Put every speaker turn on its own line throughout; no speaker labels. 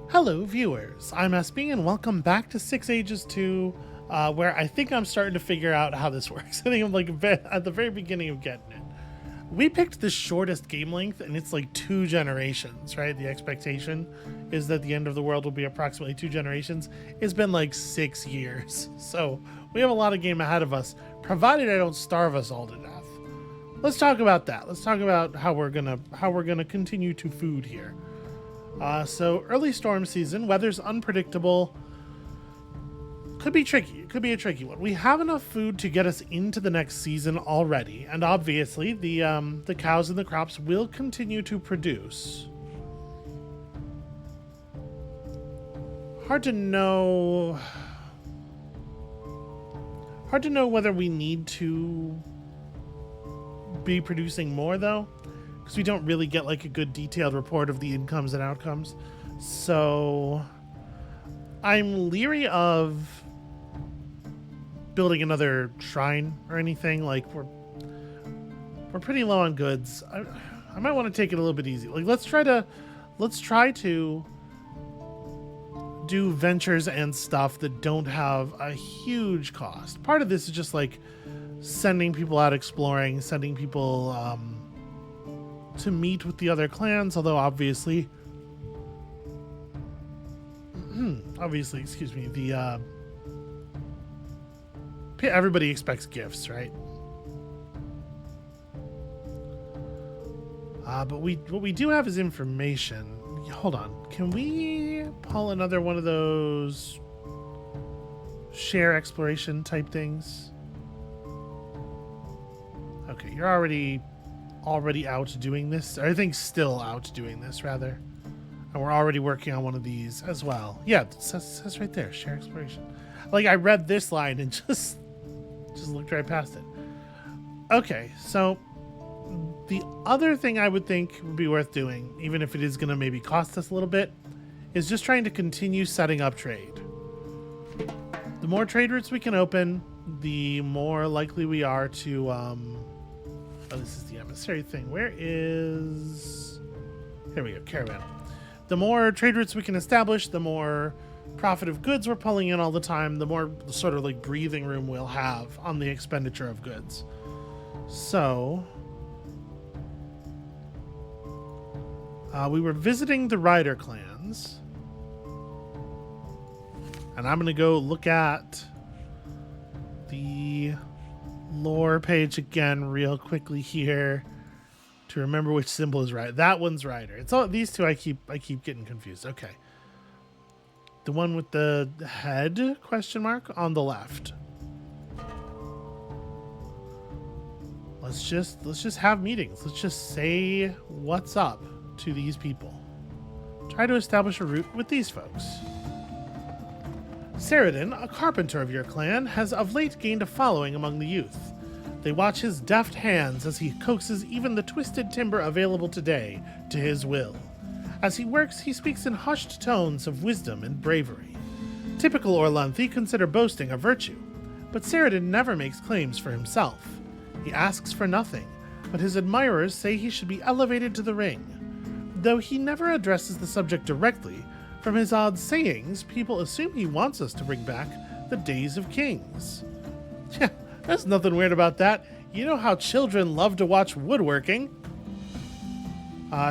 Hello, viewers. I'm SB, and welcome back to 6 Ages 2, where I think I'm starting to figure out how this works. I think I'm like at the very beginning of getting it. We picked the shortest game length, and it's like 2 generations, right? The expectation is that the end of the world will be approximately 2 generations. It's been like 6 years, so we have a lot of game ahead of us, provided I don't starve us all to death. Let's talk about that. Let's talk about how we're gonna continue to food here. So early storm season, weather's unpredictable. Could be tricky. It could be a tricky one. We have enough food to get us into the next season already, and obviously the cows and the crops will continue to produce. Hard to know whether we need to be producing more though, because we don't really get like a good detailed report of the incomes and outcomes. So I'm leery of building another shrine or anything. Like we're pretty low on goods. I might want to take it a little bit easy. Like let's try to do ventures and stuff that don't have a huge cost. Part of this is just like sending people out exploring, sending people to meet with the other clans, although obviously excuse me, the everybody expects gifts, right? But what we do have is information. Hold on, can we pull another one of those share exploration type things? Okay, you're already out doing this. Or I think still out doing this, rather. And we're already working on one of these as well. Yeah, it says right there, share exploration. Like, I read this line and just looked right past it. Okay, so the other thing I would think would be worth doing, even if it is going to maybe cost us a little bit, is just trying to continue setting up trade. The more trade routes we can open, the more likely we are to... oh, this is the emissary thing. Where is... Here we go, caravan. The more trade routes we can establish, the more profit of goods we're pulling in all the time, the more sort of like breathing room we'll have on the expenditure of goods. So... we were visiting the Rider clans. And I'm going to go look at the lore page again real quickly here to remember which symbol is right. That one's Rider. It's all these two I keep getting confused. Okay. The one with the head question mark on the left. Let's just have meetings. Let's just say what's up to these people. Try to establish a route with these folks. Saradin, a carpenter of your clan, has of late gained a following among the youth. They watch his deft hands as he coaxes even the twisted timber available today to his will. As he works, he speaks in hushed tones of wisdom and bravery. Typical Orlanthi consider boasting a virtue, but Saradin never makes claims for himself. He asks for nothing, but his admirers say he should be elevated to the ring. Though he never addresses the subject directly, from his odd sayings, people assume he wants us to bring back the days of kings. Yeah, there's nothing weird about that. You know how children love to watch woodworking.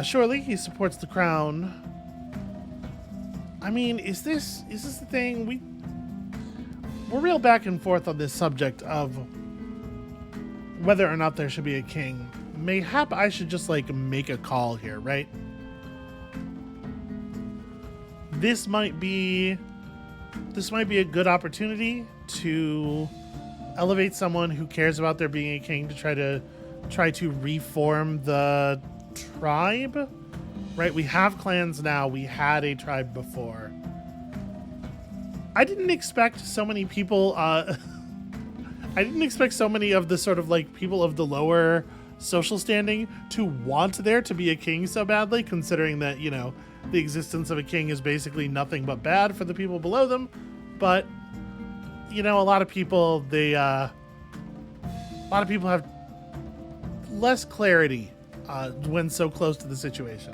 Surely he supports the crown. I mean, is this the thing? We're real back and forth on this subject of whether or not there should be a king. Mayhap I should just like make a call here, right? This might be a good opportunity to elevate someone who cares about there being a king to try to reform the tribe, right? We have clans now. We had a tribe before. I didn't expect so many people. I didn't expect so many of the sort of like people of the lower social standing to want there to be a king so badly, considering that, you know, the existence of a king is basically nothing but bad for the people below them. But, you know, a lot of people have less clarity when so close to the situation.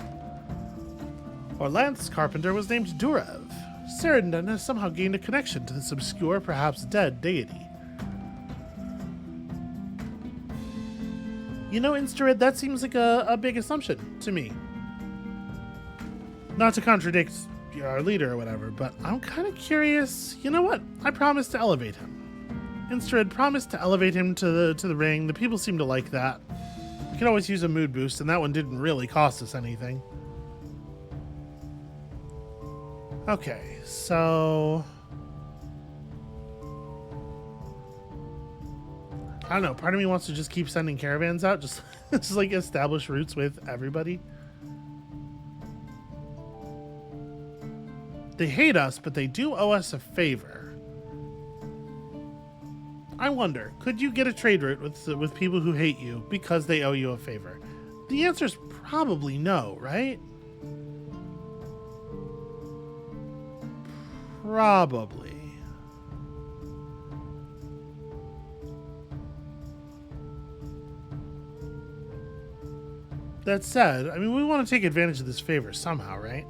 Our lance carpenter was named Durev. Sarandon has somehow gained a connection to this obscure, perhaps dead deity. You know, Instarid, that seems like a big assumption to me. Not to contradict our leader or whatever, but I'm kind of curious. You know what? I promised to elevate him. Instarid promised to elevate him to the ring. The people seem to like that. We could always use a mood boost, and that one didn't really cost us anything. Okay, so... I don't know, part of me wants to just keep sending caravans out, just like establish routes with everybody. They hate us, but they do owe us a favor. I wonder, could you get a trade route with people who hate you because they owe you a favor? The answer's probably no, right? Probably. That said, I mean, we want to take advantage of this favor somehow, right?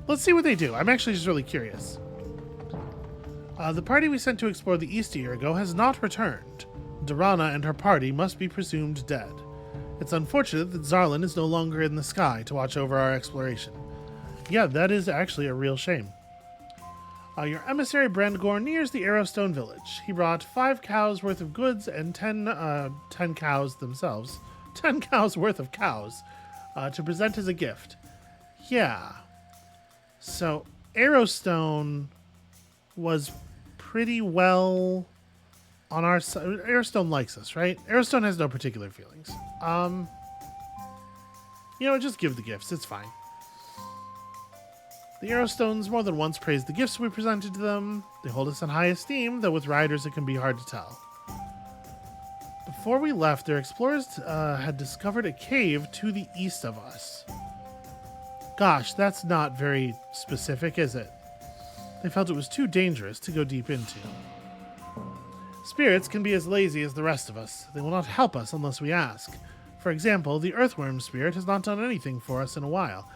Let's see what they do. I'm actually just really curious. The party we sent to explore the east a year ago has not returned. Durana and her party must be presumed dead. It's unfortunate that Zarlin is no longer in the sky to watch over our exploration. Yeah, that is actually a real shame. Your emissary Brandgore nears the Arrowstone village. He brought 5 cows worth of goods and 10 cows themselves. 10 cows worth of cows to present as a gift. Yeah. So, Arrowstone was pretty well on our side. Arrowstone likes us, right? Arrowstone has no particular feelings. You know, just give the gifts. It's fine. The Arrowstones more than once praised the gifts we presented to them. They hold us in high esteem, though with riders it can be hard to tell. Before we left, their explorers had discovered a cave to the east of us. Gosh, that's not very specific, is it? They felt it was too dangerous to go deep into. Spirits can be as lazy as the rest of us. They will not help us unless we ask. For example, the earthworm spirit has not done anything for us in a while.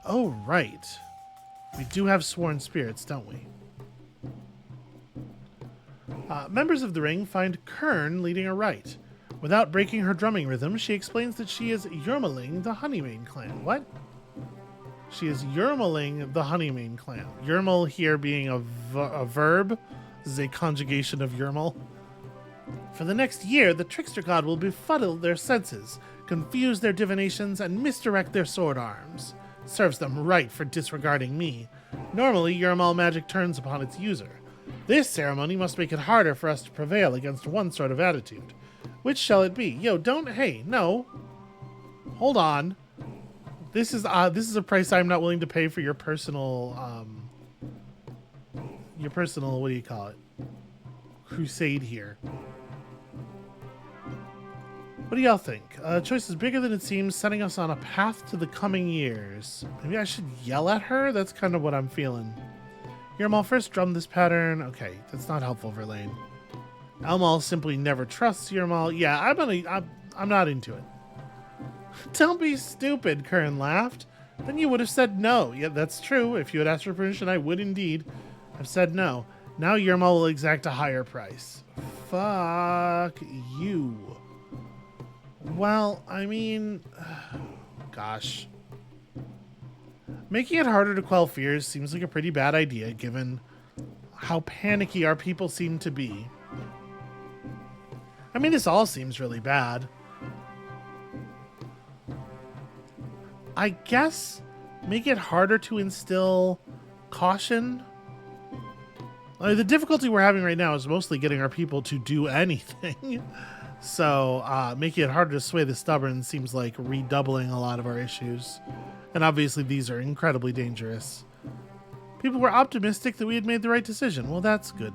Oh, right. We do have sworn spirits, don't we? Members of the ring find Kern leading a rite. Without breaking her drumming rhythm, she explains that she is Yermaling the Honeymane clan. What? She is Yermaling the Honeymane clan. Yermal here being a verb. This is a conjugation of Yermal. For the next year, the trickster god will befuddle their senses, confuse their divinations, and misdirect their sword arms. Serves them right for disregarding me. Normally, Yermal magic turns upon its user. This ceremony must make it harder for us to prevail against one sort of attitude. Which shall it be? Yo, don't, hey, no. Hold on. This is a price I'm not willing to pay for your personal, what do you call it? Crusade here. What do y'all think? Choice is bigger than it seems, setting us on a path to the coming years. Maybe I should yell at her? That's kind of what I'm feeling. Yermal first drummed this pattern. Okay, that's not helpful, Verlaine. Elmal simply never trusts Yermal. Yeah, I'm not into it. Don't be stupid, Kern laughed. Then you would have said no. Yeah, that's true. If you had asked for permission, I would indeed have said no. Now Yermal will exact a higher price. Fuck you. Well, I mean... gosh. Making it harder to quell fears seems like a pretty bad idea, given how panicky our people seem to be. I mean, this all seems really bad. I guess make it harder to instill caution. The difficulty we're having right now is mostly getting our people to do anything. So making it harder to sway the stubborn seems like redoubling a lot of our issues. And obviously these are incredibly dangerous. People were optimistic that we had made the right decision. Well, that's good.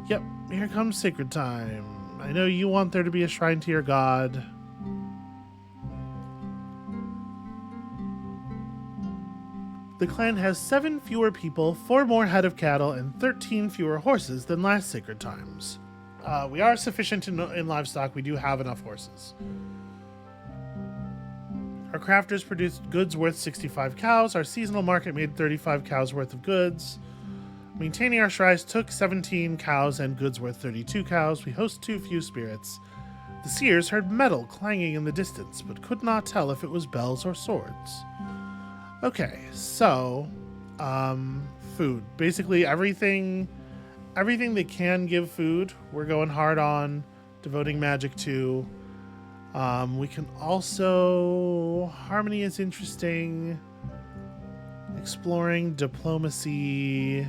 Yep, here comes sacred time. I know you want there to be a shrine to your god. The clan has 7 fewer people, 4 more head of cattle, and 13 fewer horses than last sacred times. We are sufficient in livestock. We do have enough horses. Our crafters produced goods worth 65 cows. Our seasonal market made 35 cows worth of goods. Maintaining our shrines took 17 cows and goods worth 32 cows. We host too few spirits. The seers heard metal clanging in the distance, but could not tell if it was bells or swords. Okay, so, food. Basically everything that can give food, we're going hard on, devoting magic to. We can also... Harmony is interesting. Exploring, diplomacy...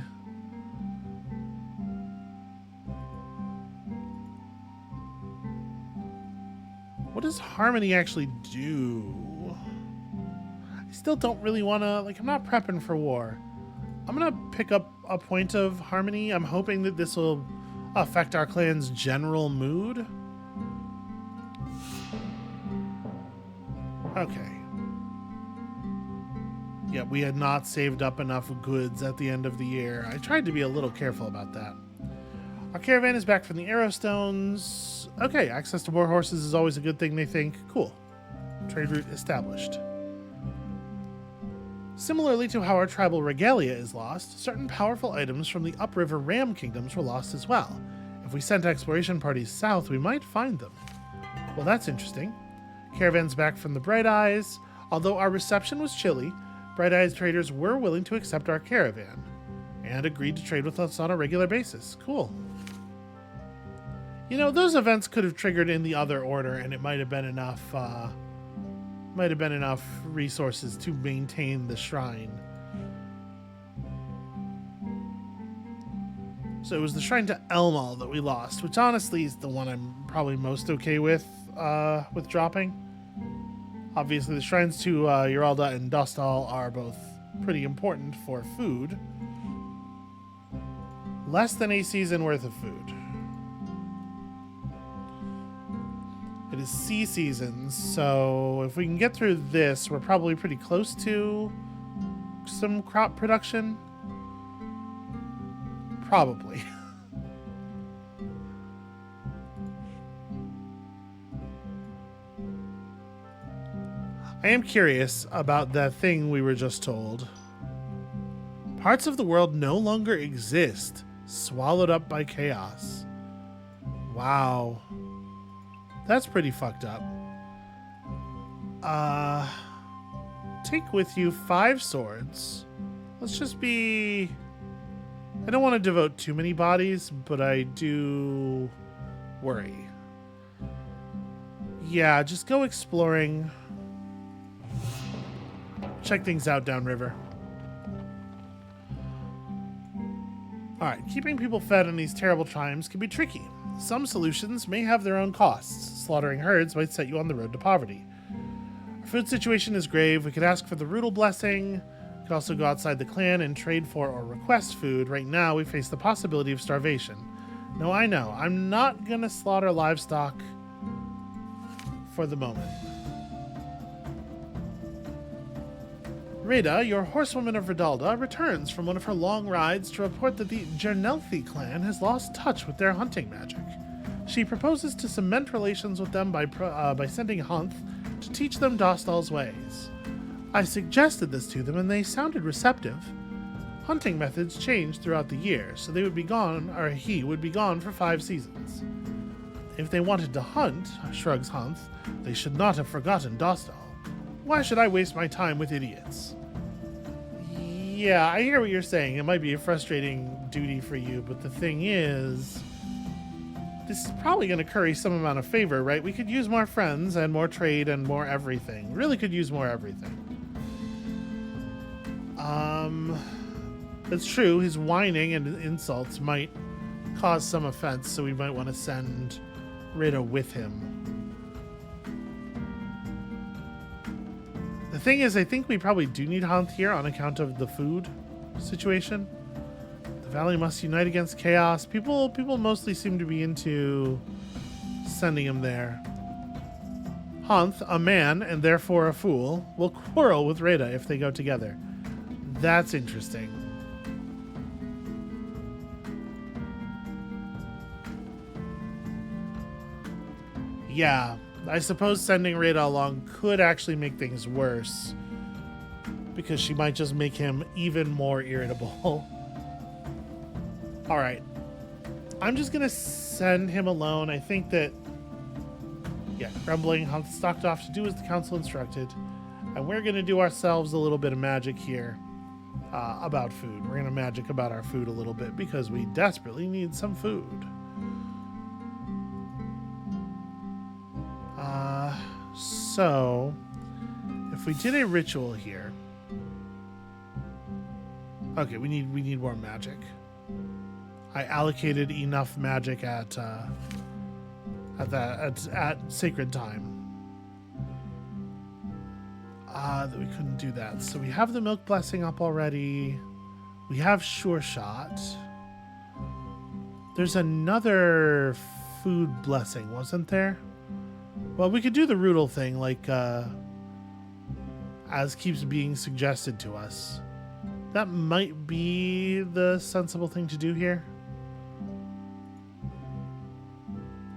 What does Harmony actually do? I still don't really want to... Like, I'm not prepping for war. I'm going to pick up a point of Harmony. I'm hoping that this will affect our clan's general mood. Okay. Yeah, we had not saved up enough goods at the end of the year. I tried to be a little careful about that. Our caravan is back from the Arrowstones. Okay, access to more horses is always a good thing, they think. Cool. Trade route established. Similarly to how our tribal regalia is lost, certain powerful items from the upriver Ram kingdoms were lost as well. If we sent exploration parties south, we might find them. Well, that's interesting. Caravan's back from the Bright Eyes. Although our reception was chilly, Bright Eyes traders were willing to accept our caravan and agreed to trade with us on a regular basis. Cool. You know, those events could have triggered in the other order, and it might have been enough resources to maintain the shrine. So it was the shrine to Elmal that we lost, which honestly is the one I'm probably most okay with dropping. Obviously, the shrines to Uralda and Dostal are both pretty important for food. Less than a season worth of food. It is sea seasons, so if we can get through this, we're probably pretty close to some crop production. Probably. I am curious about that thing we were just told. Parts of the world no longer exist, swallowed up by chaos. Wow. That's pretty fucked up. Take with you 5 swords. Let's just be... I don't want to devote too many bodies, but I do worry. Yeah, just go exploring. Check things out downriver. Alright, keeping people fed in these terrible times can be tricky. Some solutions may have their own costs. Slaughtering herds might set you on the road to poverty. Our food situation is grave. We could ask for the Rudel blessing. We could also go outside the clan and trade for or request food. Right now, we face the possibility of starvation. No, I know. I'm not gonna slaughter livestock for the moment. Rada, your horsewoman of Redalda, returns from one of her long rides to report that the Jernelthi clan has lost touch with their hunting magic. She proposes to cement relations with them by sending Hunth to teach them Dostal's ways. I suggested this to them and they sounded receptive. Hunting methods change throughout the year, so they would be gone, or he would be gone for 5 seasons. If they wanted to hunt, shrugs Hunth, they should not have forgotten Dostal. Why should I waste my time with idiots? Yeah, I hear what you're saying. It might be a frustrating duty for you, but the thing is, this is probably going to curry some amount of favor, right? We could use more friends and more trade and more everything. Really could use more everything. It's true, his whining and insults might cause some offense, so we might want to send Rita with him. The thing is, I think we probably do need Hunt here on account of the food situation. The valley must unite against chaos. People mostly seem to be into sending him there. Hunth, a man and therefore a fool, will quarrel with Rada if they go together. That's interesting. Yeah, I suppose sending Rada along could actually make things worse, because she might just make him even more irritable. All right. I'm just going to send him alone. I think that, yeah, Grumbling stalked off to do as the council instructed. And we're going to do ourselves a little bit of magic here about food. We're going to magic about our food a little bit because we desperately need some food. So, if we did a ritual here... Okay, we need more magic. I allocated enough magic at sacred time. That we couldn't do that. So we have the milk blessing up already. We have sure shot. There's another food blessing, wasn't there? Well, we could do the Rudel thing, like as keeps being suggested to us. That might be the sensible thing to do here.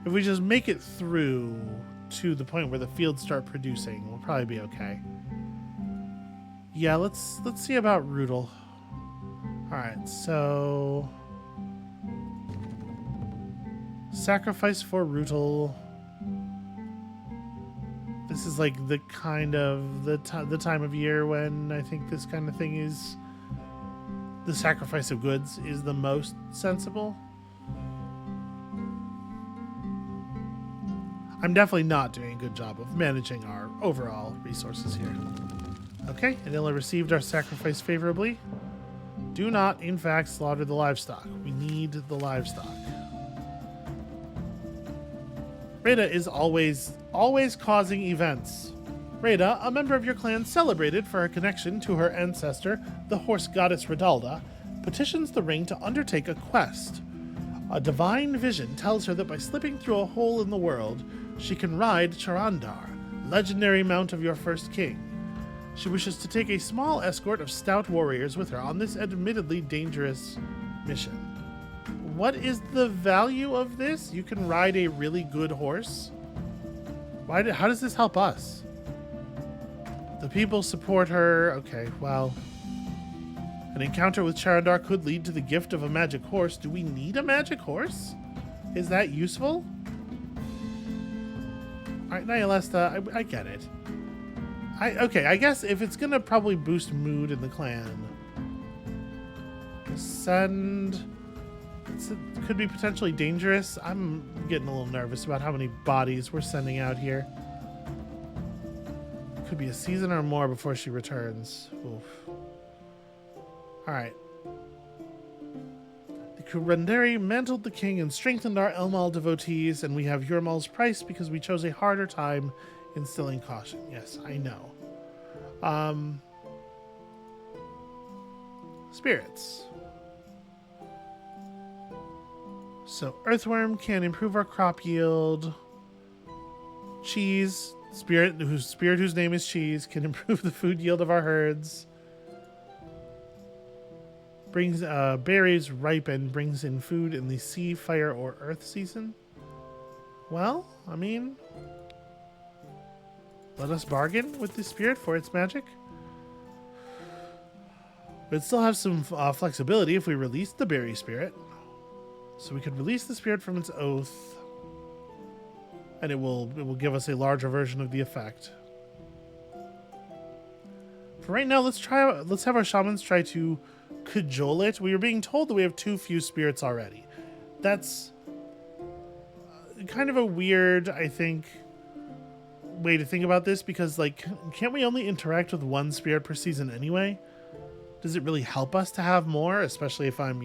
If we just make it through to the point where the fields start producing, we'll probably be okay. Yeah, let's see about Rudel. Alright, so... Sacrifice for Rudel. This is like the kind of the time of year when I think this kind of thing is... The sacrifice of goods is the most sensible. I'm definitely not doing a good job of managing our overall resources here. Okay, Anila received our sacrifice favorably. Do not, in fact, slaughter the livestock. We need the livestock. Rada is always causing events. Rada, a member of your clan celebrated for her connection to her ancestor, the horse goddess Redalda, petitions the ring to undertake a quest. A divine vision tells her that by slipping through a hole in the world, she can ride Charandar, legendary mount of your first king. She wishes to take a small escort of stout warriors with her on this admittedly dangerous mission. What is the value of this? You can ride a really good horse? How does this help us? The people support her. Okay, well... An encounter with Charandar could lead to the gift of a magic horse. Do we need a magic horse? Is that useful? Alright, Nyalesta, I get it. Okay, I guess if it's gonna probably boost mood in the clan, send... It could be potentially dangerous. I'm getting a little nervous about how many bodies we're sending out here. Could be a season or more before she returns. Oof. Alright. The Kuranderi mantled the king and strengthened our Elmal devotees, and we have Yurmal's price because we chose a harder time instilling caution. Yes, I know. Spirits. So earthworm can improve our crop yield. Cheese, spirit whose name is Cheese, can improve the food yield of our herds. Brings berries ripen, brings in food in the sea, fire, or earth season. Well, I mean, let us bargain with the spirit for its magic. We'd still have some flexibility if we released the berry spirit. So we could release the spirit from its oath, and it will give us a larger version of the effect. For right now, let's have our shamans try to cajole it. We were being told that we have too few spirits already. That's kind of a weird, I think, way to think about this, because like, can't we only interact with one spirit per season anyway? Does it really help us to have more, especially if I'm,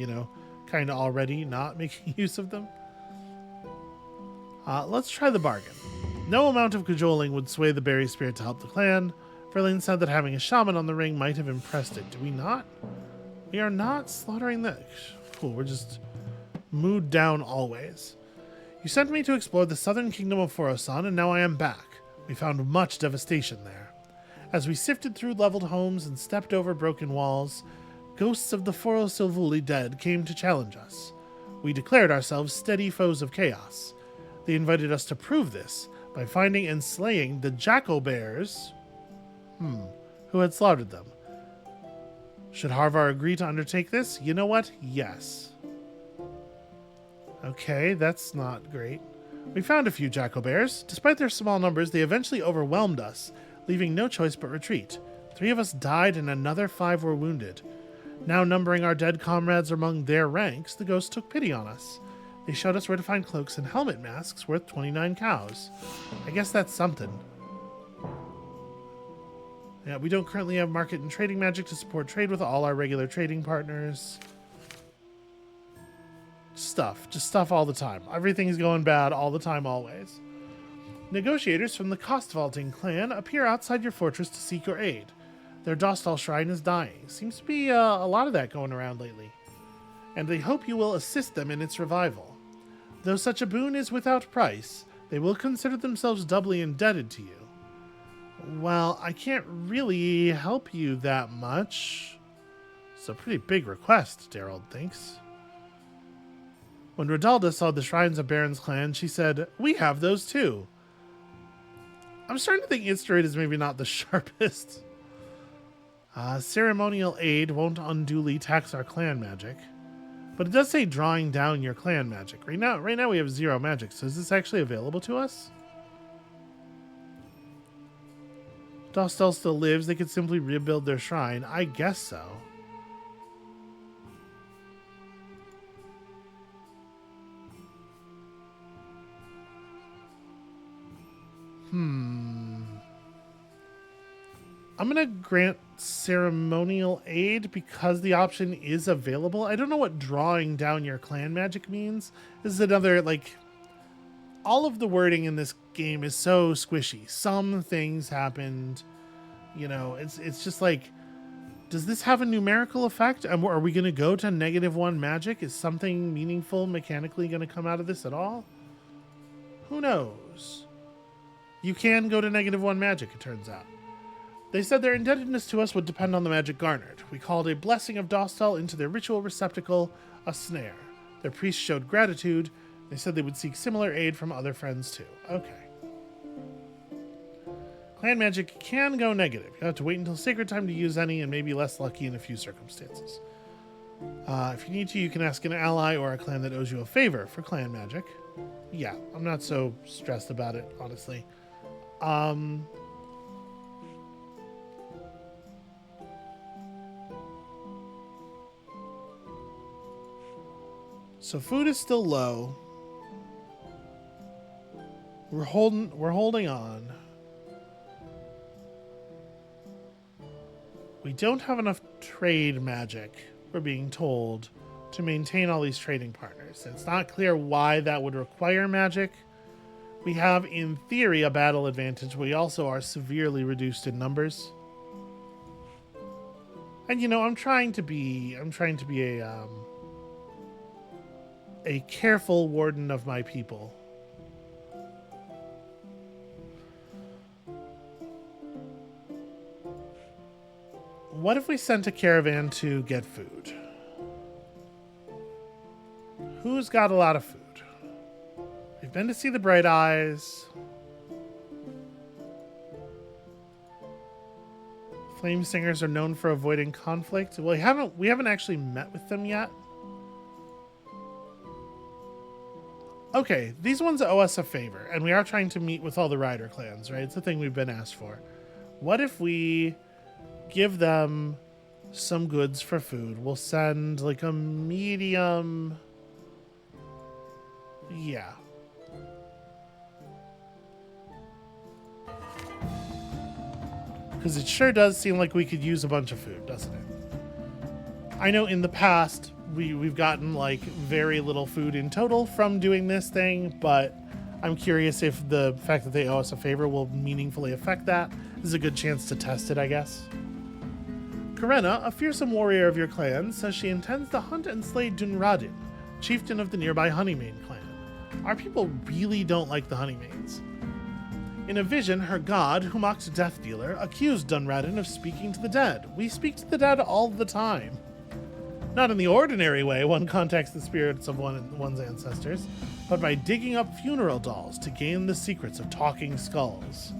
kind of already not making use of them? Let's try the bargain. No amount of cajoling would sway the berry spirit to help the clan. Verlaine said that having a shaman on the ring might have impressed it. Do we not? We are not slaughtering the... Cool, we're just mood down always. You sent me to explore the southern kingdom of Forosan, and now I am back. We found much devastation there. As we sifted through leveled homes and stepped over broken walls, ghosts of the Foro Silvuli dead came to challenge us. We declared ourselves steady foes of chaos. They invited us to prove this by finding and slaying the jackal bears who had slaughtered them. Should Harvar agree to undertake this? You know what? Yes. Okay, that's not great. We found a few jackal bears. Despite their small numbers, they eventually overwhelmed us, leaving no choice but retreat. 3 of us died and another 5 were wounded. Now numbering our dead comrades among their ranks, the ghosts took pity on us. They showed us where to find cloaks and helmet masks worth 29 cows. I guess that's something. Yeah, we don't currently have market and trading magic to support trade with all our regular trading partners. Stuff. Just stuff all the time. Everything's going bad all the time, always. Negotiators from the Cost Vaulting clan appear outside your fortress to seek your aid. Their Dostal shrine is dying. Seems to be a lot of that going around lately. And they hope you will assist them in its revival. Though such a boon is without price, they will consider themselves doubly indebted to you. Well, I can't really help you that much. It's a pretty big request, Darold thinks. When Rodalda saw the shrines of Baron's clan, she said, "We have those too." I'm starting to think its trade is maybe not the sharpest. Ceremonial aid won't unduly tax our clan magic. But it does say drawing down your clan magic. Right now we have 0 magic, so is this actually available to us? Dostal still lives. They could simply rebuild their shrine. I guess so. I'm going to grant ceremonial aid because the option is available. I don't know what drawing down your clan magic means. This is another, like, all of the wording in this game is so squishy. Some things happened, you know, it's just like, does this have a numerical effect? Are we going to go to -1 magic? Is something meaningful mechanically going to come out of this at all? Who knows? You can go to -1 magic, it turns out. They said their indebtedness to us would depend on the magic garnered. We called a blessing of Dostal into their ritual receptacle a snare. Their priests showed gratitude. They said they would seek similar aid from other friends too. Okay. Clan magic can go negative. You have to wait until sacred time to use any and maybe less lucky in a few circumstances. If you need to, you can ask an ally or a clan that owes you a favor for clan magic. Yeah, I'm not so stressed about it, honestly. So food is still low. We're holding on. We don't have enough trade magic, we're being told, to maintain all these trading partners. It's not clear why that would require magic. We have, in theory, a battle advantage. We also are severely reduced in numbers. And you know, I'm trying to be a careful warden of my people. What if we sent a caravan to get food? Who's got a lot of food? We've been to see the Bright Eyes. Flame Singers are known for avoiding conflict. Well, we haven't actually met with them yet. Okay, these ones owe us a favor, and we are trying to meet with all the rider clans, right? It's the thing we've been asked for. What if we give them some goods for food? We'll send like a medium... Yeah. Because it sure does seem like we could use a bunch of food, doesn't it? I know in the past... We've gotten like very little food in total from doing this thing, but I'm curious if the fact that they owe us a favor will meaningfully affect that. This is a good chance to test it, I guess. Karenna, a fearsome warrior of your clan, says she intends to hunt and slay Dunradin, chieftain of the nearby Honeymane clan. Our people really don't like the Honeymanes. In a vision, her god, who mocked Death Dealer, accused Dunradin of speaking to the dead. We speak to the dead all the time. Not in the ordinary way one contacts the spirits of one's ancestors, but by digging up funeral dolls to gain the secrets of talking skulls.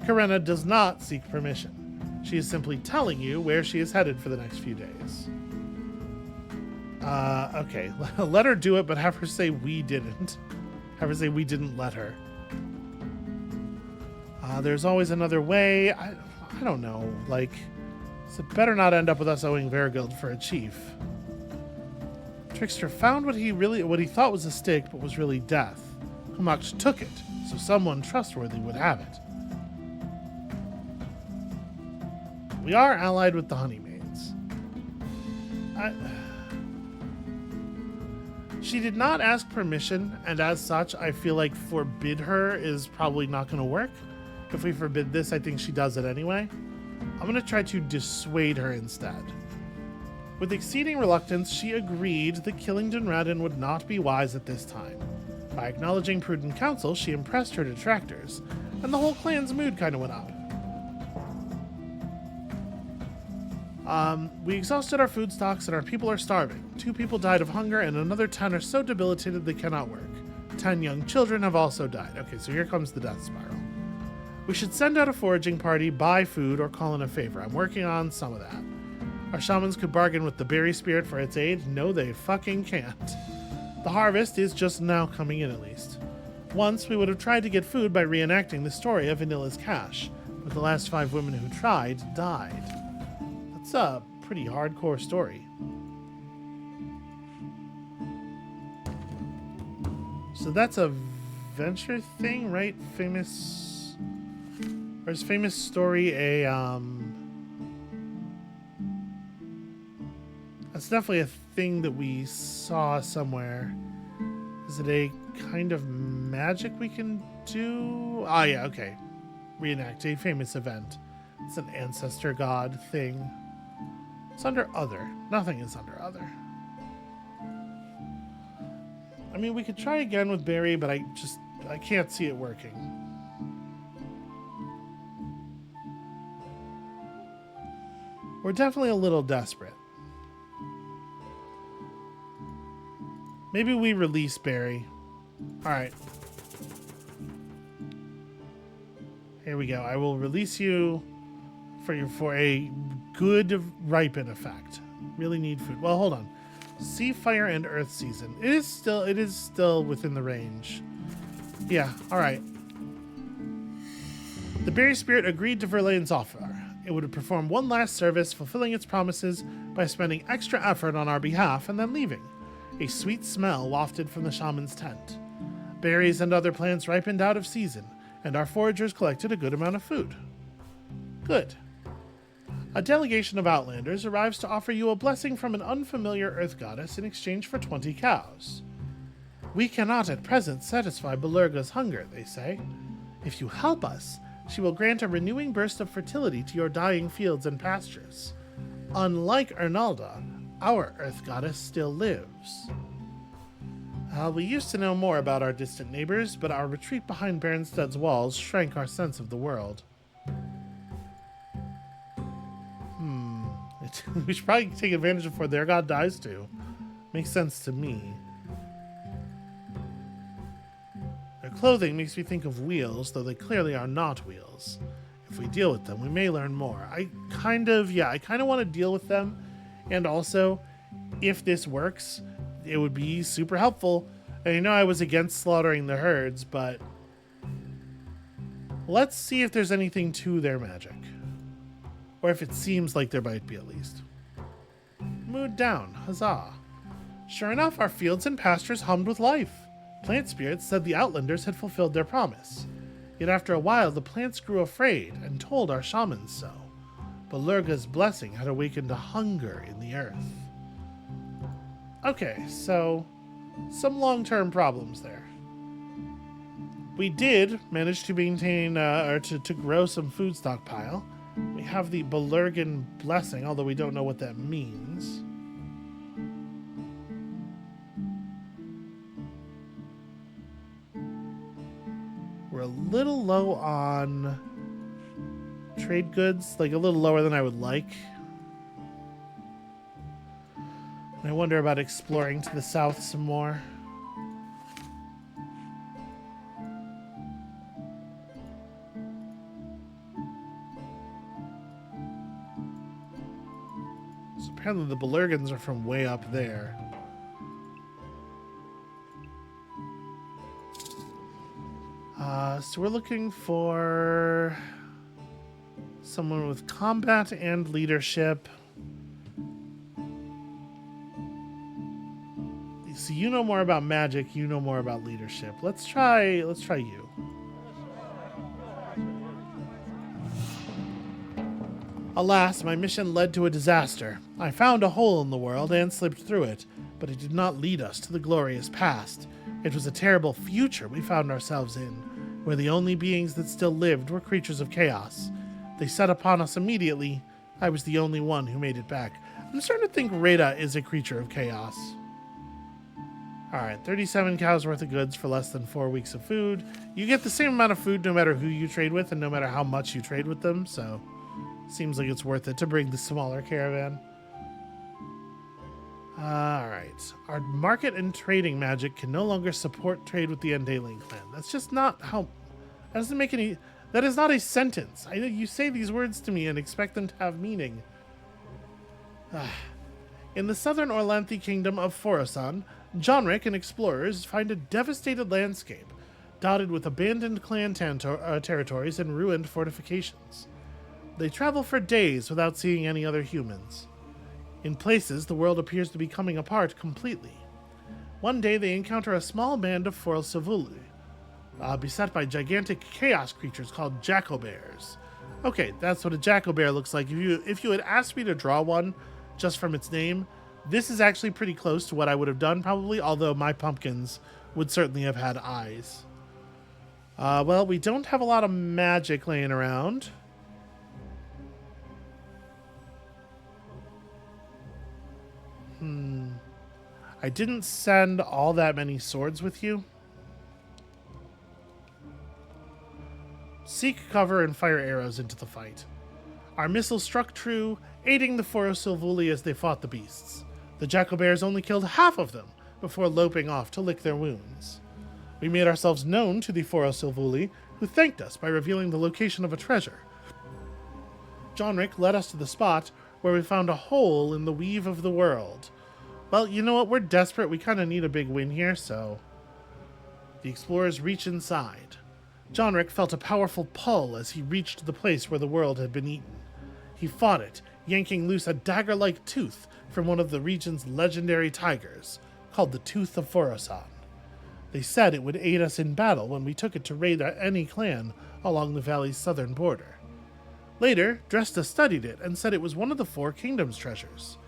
Karenna does not seek permission. She is simply telling you where she is headed for the next few days. Okay. Let her do it, but have her say we didn't. Have her say we didn't let her. There's always another way. I don't know. Like, so it better not end up with us owing Verigild for a chief. Trickster found what he thought was a stick, but was really death. Humakch took it, so someone trustworthy would have it. We are allied with the Honeymaids. She did not ask permission, and as such, I feel like forbid her is probably not going to work. If we forbid this, I think she does it anyway. I'm going to try to dissuade her instead. With exceeding reluctance, she agreed that killing Dunradin would not be wise at this time. By acknowledging prudent counsel, she impressed her detractors, and the whole clan's mood kind of went up. We exhausted our food stocks and our people are starving. 2 people died of hunger and another 10 are so debilitated they cannot work. 10 young children have also died. Okay, so here comes the death spiral. We should send out a foraging party, buy food, or call in a favor. I'm working on some of that. Our shamans could bargain with the berry spirit for its aid. No, they fucking can't. The harvest is just now coming in, at least. Once, we would have tried to get food by reenacting the story of Vanilla's cache, but the last 5 women who tried died. That's a pretty hardcore story. So that's a venture thing, right? Famous... Or is famous story a, That's definitely a thing that we saw somewhere. Is it a kind of magic we can do? Ah, yeah, okay. Reenact a famous event. It's an ancestor god thing. It's under other. Nothing is under other. I mean, we could try again with Barry, but I can't see it working. We're definitely a little desperate. Maybe we release Barry. Alright. Here we go. I will release you for a good ripen effect. Really need food. Well, hold on. Sea, fire, and earth season. It is still within the range. Yeah, alright. The berry spirit agreed to Verlaine's offer. It would perform one last service, fulfilling its promises by spending extra effort on our behalf and then leaving. A sweet smell wafted from the shaman's tent. Berries and other plants ripened out of season, and our foragers collected a good amount of food. Good. A delegation of Outlanders arrives to offer you a blessing from an unfamiliar earth goddess in exchange for 20 cows. We cannot at present satisfy Belurga's hunger, they say. If you help us, she will grant a renewing burst of fertility to your dying fields and pastures. Unlike Ernalda, our earth goddess still lives. We used to know more about our distant neighbors, but our retreat behind Baronsted's walls shrank our sense of the world. We should probably take advantage of before their god dies too. Makes sense to me. Their clothing makes me think of wheels, though they clearly are not wheels. If we deal with them, we may learn more. I kind of want to deal with them. And also, if this works, it would be super helpful. And you know I was against slaughtering the herds, but let's see if there's anything to their magic. Or if it seems like there might be at least. Mood down, huzzah. Sure enough, our fields and pastures hummed with life. Plant spirits said the Outlanders had fulfilled their promise. Yet after a while, the plants grew afraid and told our shamans so. Belurga's blessing had awakened a hunger in the earth. Okay, so some long-term problems there. We did manage to maintain, to grow some food stockpile. We have the Belurgan blessing, although we don't know what that means. We're a little low on trade goods, like a little lower than I would like. I wonder about exploring to the south some more. So apparently the Belurgans are from way up there. So we're looking for someone with combat and leadership. So you know more about magic, you know more about leadership. Let's try you. Alas, my mission led to a disaster. I found a hole in the world and slipped through it, but it did not lead us to the glorious past. It was a terrible future we found ourselves in, where the only beings that still lived were creatures of chaos. They set upon us immediately. I was the only one who made it back. I'm starting to think Rada is a creature of chaos. Alright, 37 cows worth of goods for less than 4 weeks of food. You get the same amount of food no matter who you trade with and no matter how much you trade with them, so seems like it's worth it to bring the smaller caravan. Alright, our market and trading magic can no longer support trade with the Endalian clan. That's just not how... That doesn't make any... That is not a sentence. You say these words to me and expect them to have meaning. In the southern Orlanthi kingdom of Forosan, Jonric and explorers find a devastated landscape, dotted with abandoned clan territories and ruined fortifications. They travel for days without seeing any other humans. In places, the world appears to be coming apart completely. One day, they encounter a small band of Forosavulu, beset by gigantic chaos creatures called Jackobears. Okay, that's what a Jackobear looks like. If you had asked me to draw one just from its name, this is actually pretty close to what I would have done probably, although my pumpkins would certainly have had eyes. Well, we don't have a lot of magic laying around. I didn't send all that many swords with you. Seek cover and fire arrows into the fight. Our missiles struck true, aiding the Forosilvuli as they fought the beasts. The Jackobears only killed half of them before loping off to lick their wounds. We made ourselves known to the Forosilvuli, who thanked us by revealing the location of a treasure. Jonric led us to the spot where we found a hole in the weave of the world. Well, you know what? We're desperate. We kind of need a big win here, so... The explorers reach inside. Jonric felt a powerful pull as he reached the place where the world had been eaten. He fought it, yanking loose a dagger-like tooth from one of the region's legendary tigers, called the Tooth of Forosan. They said it would aid us in battle when we took it to raid any clan along the valley's southern border. Later, Dresta studied it and said it was one of the 4 kingdoms' treasures.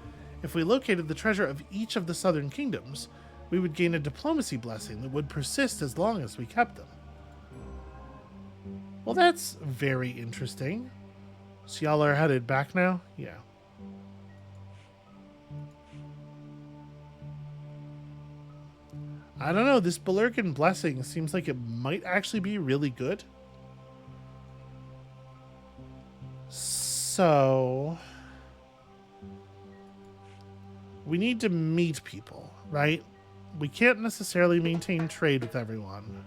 If we located the treasure of each of the southern kingdoms, we would gain a diplomacy blessing that would persist as long as we kept them. Well, that's very interesting. So y'all are headed back now? Yeah. I don't know, this Belurgan blessing seems like it might actually be really good. So... we need to meet people, right? We can't necessarily maintain trade with everyone.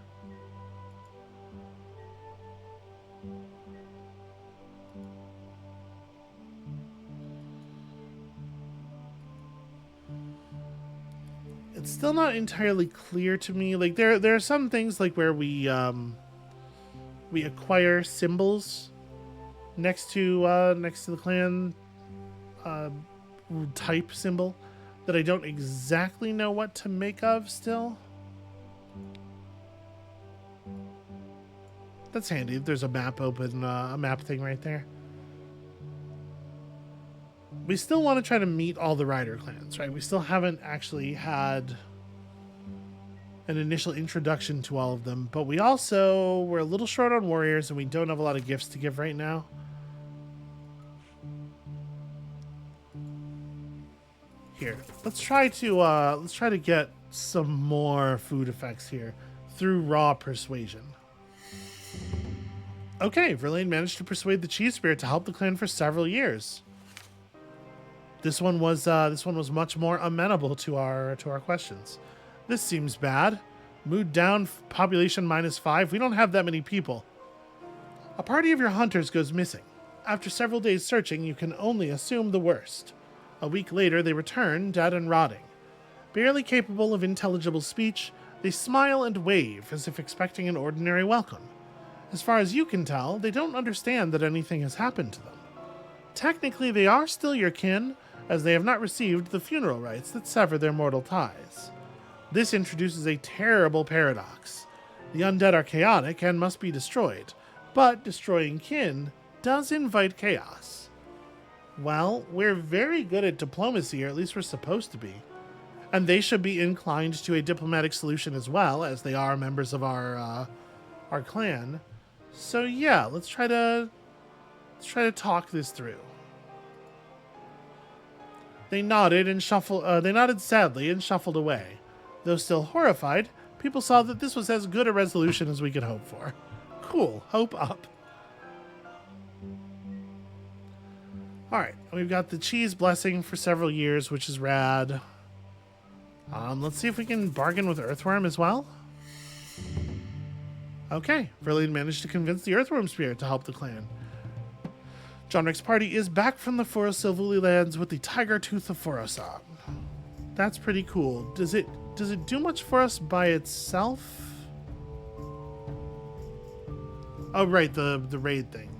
It's still not entirely clear to me. Like there are some things like where we acquire symbols next to the clan type symbol that I don't exactly know what to make of still. That's handy. There's a map open, a map thing right there. We still want to try to meet all the rider clans, right? We still haven't actually had an initial introduction to all of them, but we're a little short on warriors and we don't have a lot of gifts to give right now. Here, let's try to get some more food effects here through raw persuasion. Okay, Verlaine managed to persuade the Cheese Spirit to help the clan for several years. This one was much more amenable to our questions. This seems bad. Mood down, population -5. We don't have that many people. A party of your hunters goes missing. After several days searching, you can only assume the worst. A week later, they return, dead and rotting. Barely capable of intelligible speech, they smile and wave as if expecting an ordinary welcome. As far as you can tell, they don't understand that anything has happened to them. Technically, they are still your kin, as they have not received the funeral rites that sever their mortal ties. This introduces a terrible paradox. The undead are chaotic and must be destroyed, but destroying kin does invite chaos. Well, we're very good at diplomacy, or at least we're supposed to be. And they should be inclined to a diplomatic solution as well, as they are members of our clan. So yeah, let's try to talk this through. They nodded sadly and shuffled away. Though still horrified, people saw that this was as good a resolution as we could hope for. Cool, hope up. Alright, we've got the cheese blessing for several years, which is rad. Let's see if we can bargain with Earthworm as well. Okay, Verlaine managed to convince the Earthworm Spirit to help the clan. John Rick's party is back from the Forest Silvuli lands with the Tiger Tooth of Forosan. That's pretty cool. Does it do much for us by itself? Oh, right, the raid thing.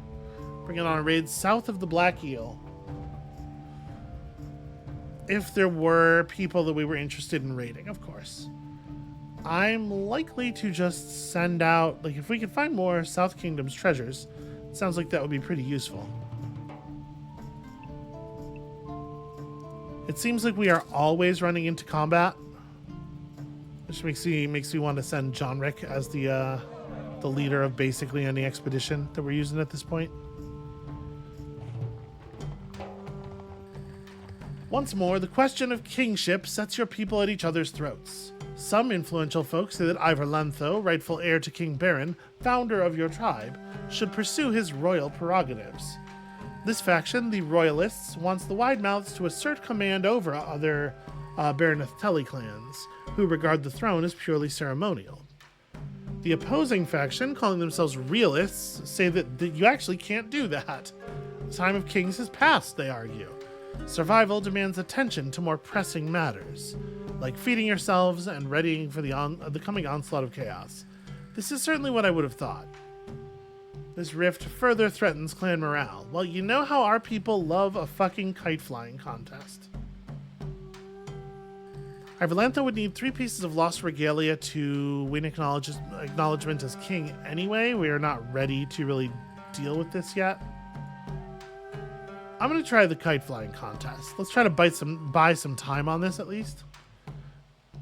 Bringing on a raid south of the Black Eel. If there were people that we were interested in raiding, of course. I'm likely to just send out, like, if we could find more South Kingdom's treasures, it sounds like that would be pretty useful. It seems like we are always running into combat, which makes me want to send John Rick as the leader of basically any expedition that we're using at this point. Once more, the question of kingship sets your people at each other's throats. Some influential folks say that Ivor Lantho, rightful heir to King Baron, founder of your tribe, should pursue his royal prerogatives. This faction, the Royalists, wants the Widemouths to assert command over other Baroneth Tully clans, who regard the throne as purely ceremonial. The opposing faction, calling themselves Realists, say that you actually can't do that. The time of kings has passed, they argue. Survival demands attention to more pressing matters, like feeding yourselves and readying for the coming onslaught of chaos. This is certainly what I would have thought. This rift further threatens clan morale. Well, you know how our people love a fucking kite flying contest. Ivalantha would need 3 pieces of lost regalia to win acknowledgement as king anyway. We are not ready to really deal with this yet. I'm going to try the kite flying contest. Let's try to buy some time on this at least.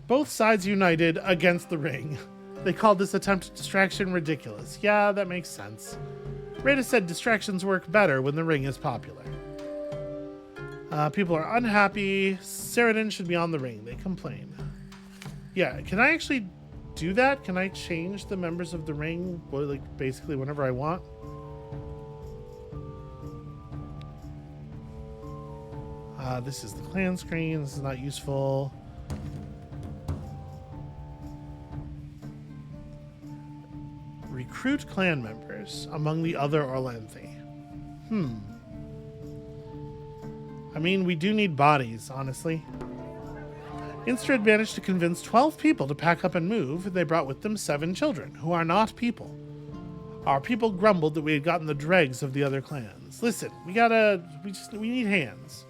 Both sides united against the ring. They called this attempt at distraction ridiculous. Yeah, that makes sense. Rada said distractions work better when the ring is popular. People are unhappy. Ceradan should be on the ring. They complain. Yeah, can I actually do that? Can I change the members of the ring, like basically whenever I want? This is the clan screen. This is not useful. Recruit clan members among the other Orlanthi. I mean, we do need bodies, honestly. Instred managed to convince 12 people to pack up and move. They brought with them 7 children, who are not people. Our people grumbled that we had gotten the dregs of the other clans. Listen, we need hands.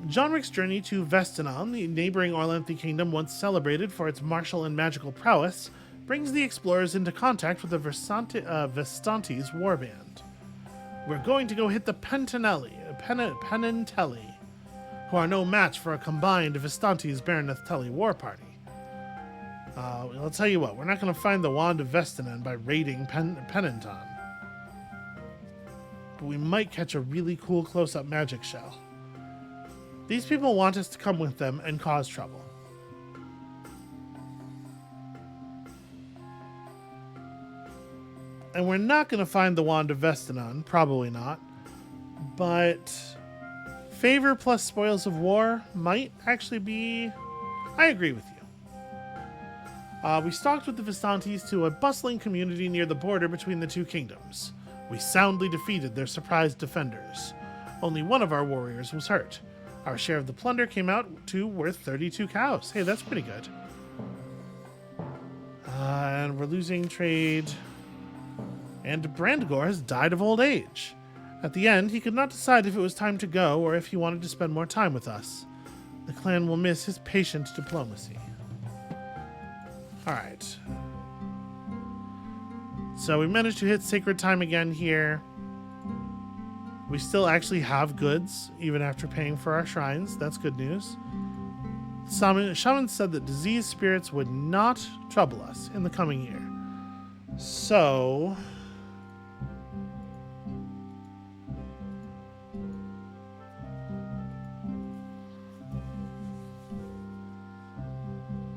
John Rick's journey to Vestanon, the neighboring Orlanthi kingdom once celebrated for its martial and magical prowess, brings the explorers into contact with the Vestantes warband. We're going to go hit the Pentinelli, who are no match for a combined Vestantes Baroneth Tully war party. I'll tell you what, we're not going to find the Wand of Vestanon by raiding Penenton. But we might catch a really cool close-up magic shell. These people want us to come with them and cause trouble. And we're not going to find the Wand of Vestanon, probably not. But favor plus spoils of war might actually be... I agree with you. We stalked with the Vistantes to a bustling community near the border between the two kingdoms. We soundly defeated their surprised defenders. Only one of our warriors was hurt. Our share of the plunder came out to worth 32 cows. Hey, that's pretty good. And we're losing trade. And Brandgor has died of old age. At the end, he could not decide if it was time to go or if he wanted to spend more time with us. The clan will miss his patient diplomacy. Alright. So we managed to hit Sacred Time again here. We still actually have goods, even after paying for our shrines. That's good news. Shaman said that diseased spirits would not trouble us in the coming year. So...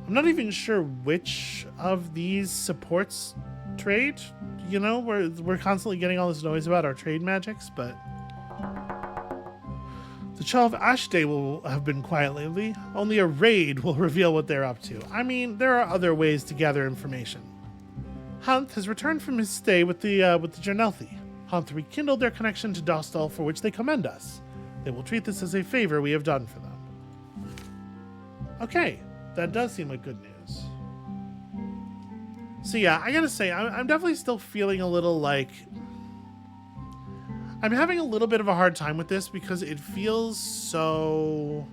I'm not even sure which of these supports trade. You know, we're constantly getting all this noise about our trade magics, but... The Chal of Ashday will have been quiet lately. Only a raid will reveal what they're up to. I mean, there are other ways to gather information. Hunt has returned from his stay with the Jarnelthi. Hunt rekindled their connection to Dostal, for which they commend us. They will treat this as a favor we have done for them. Okay, that does seem like good news. So yeah, I gotta say, I'm definitely still feeling a little like... I'm having a little bit of a hard time with this because it feels so...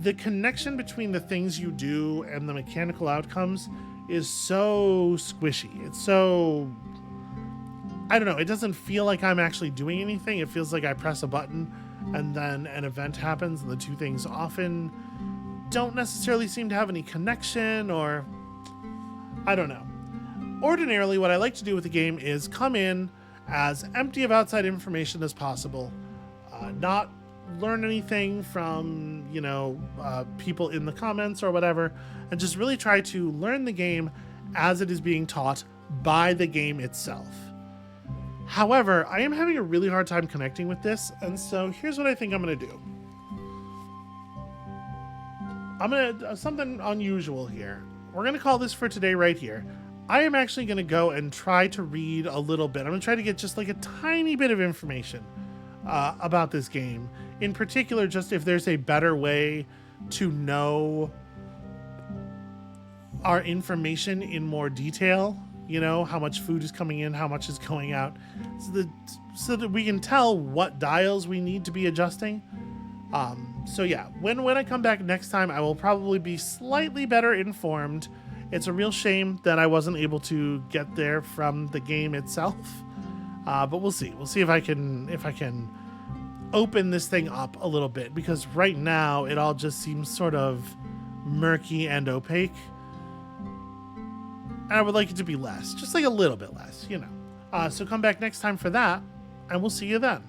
The connection between the things you do and the mechanical outcomes is so squishy. It's so... I don't know, it doesn't feel like I'm actually doing anything. It feels like I press a button and then an event happens, and the two things often don't necessarily seem to have any connection, or... I don't know. Ordinarily, what I like to do with the game is come in as empty of outside information as possible, not learn anything from, you know, people in the comments or whatever, and just really try to learn the game as it is being taught by the game itself. However, I am having a really hard time connecting with this, and so here's what I think I'm going to do. I'm going to... something unusual here. We're going to call this for today right here. I am actually going to go and try to read a little bit. I'm going to try to get just like a tiny bit of information about this game. In particular, just if there's a better way to know our information in more detail. You know, how much food is coming in, how much is going out. So that we can tell what dials we need to be adjusting. So yeah, when I come back next time, I will probably be slightly better informed. It's a real shame that I wasn't able to get there from the game itself, but we'll see. We'll see if I can open this thing up a little bit, because right now it all just seems sort of murky and opaque. And I would like it to be less, just like a little bit less, you know. So come back next time for that, and we'll see you then.